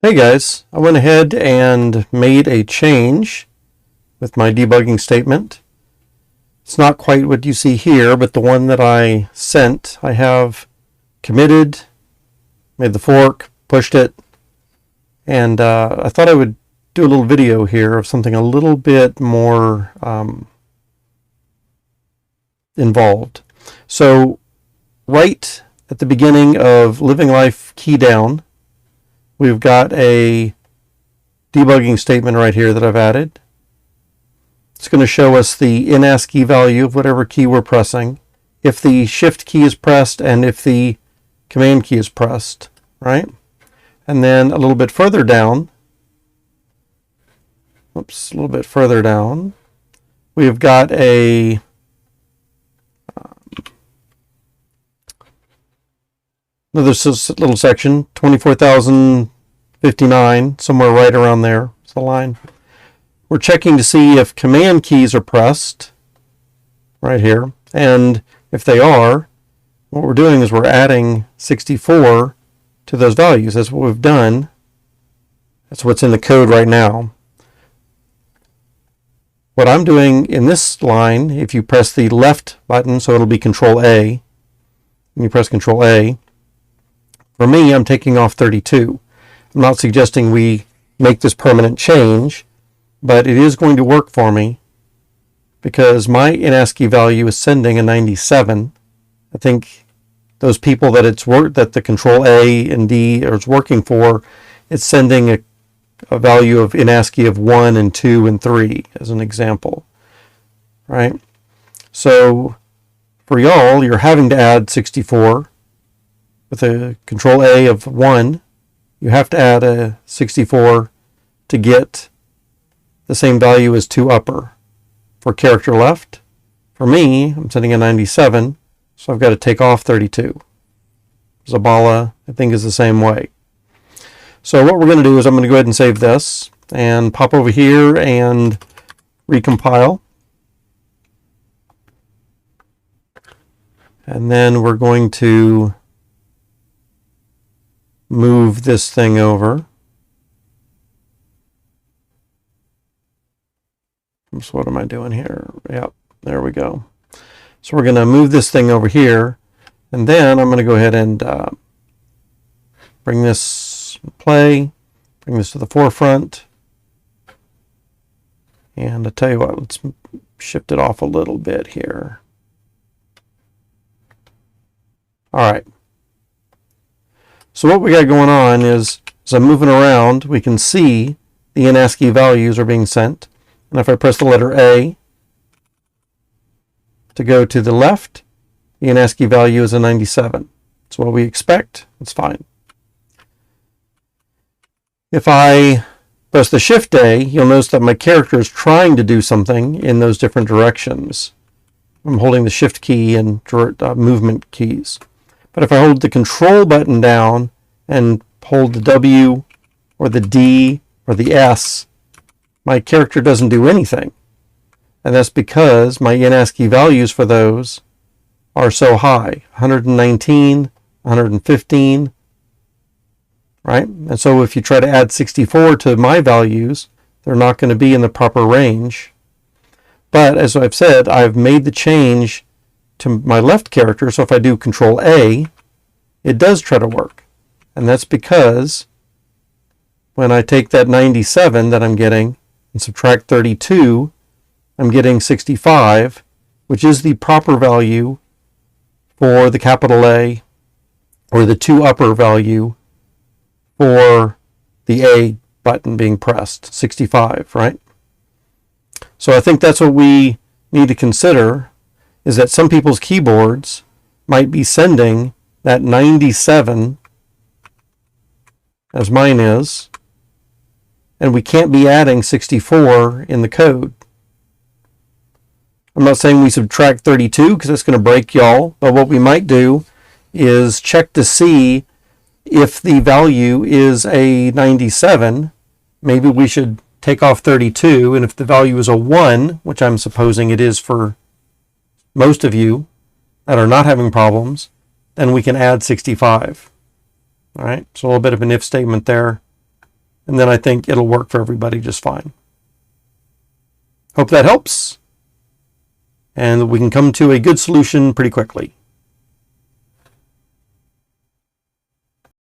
Hey guys, I went ahead and made a change with my debugging statement. It's not quite what you see here, but the one that I sent, I have committed, made the fork, pushed it, and I thought I would do a little video here of something a little bit more involved. So right at the beginning of living life key down, we've got a debugging statement right here that I've added. It's going to show us the in ASCII value of whatever key we're pressing, if the shift key is pressed and if the command key is pressed, right? And then a little bit further down, we've got a another little section, 24,059, somewhere right around there is the line. We're checking to see if command keys are pressed, right here, and if they are, what we're doing is we're adding 64 to those values. That's what we've done. That's what's in the code right now. What I'm doing in this line, if you press the left button, so it'll be Control A, and you press Control A, for me, I'm taking off 32. I'm not suggesting we make this permanent change, but it is going to work for me because my in ASCII value is sending a 97. I think those people that that the Control A and D is working for, it's sending a value of in ASCII of 1 and 2 and 3 as an example, right? So for y'all, you're having to add 64. With a Control A of 1, you have to add a 64 to get the same value as 2 upper. For character left, for me, I'm setting a 97, so I've got to take off 32. Zabala, I think, is the same way. So what we're going to do is I'm going to go ahead and save this and pop over here and recompile. And then we're going to move this thing over. So what am I doing here? Yep, there we go. So we're going to move this thing over here, and then I'm going to go ahead and bring this bring this to the forefront. And I'll tell you what, let's shift it off a little bit here. All right. So what we got going on is, as I'm moving around, we can see the in ASCII values are being sent. And if I press the letter A to go to the left, the in ASCII value is a 97. That's what we expect. It's fine. If I press the Shift A, you'll notice that my character is trying to do something in those different directions. I'm holding the Shift key and movement keys. But if I hold the Control button down and hold the W or the D or the S, my character doesn't do anything. And that's because my in ASCII values for those are so high, 119, 115, right? And so if you try to add 64 to my values, they're not going to be in the proper range. But as I've said, I've made the change to my left character, so if I do Control A, it does try to work. And that's because when I take that 97 that I'm getting and subtract 32, I'm getting 65, which is the proper value for the capital A, or the 2 upper value for the A button being pressed, 65, right? So I think that's what we need to consider, is that some people's keyboards might be sending that 97, as mine is, and we can't be adding 64 in the code. I'm not saying we subtract 32 because that's going to break y'all, but what we might do is check to see if the value is a 97. Maybe we should take off 32, and if the value is a 1, which I'm supposing it is for most of you that are not having problems, then we can add 65. All right, so a little bit of an if statement there. and then I think it'll work for everybody just fine. Hope that helps, and we can come to a good solution pretty quickly.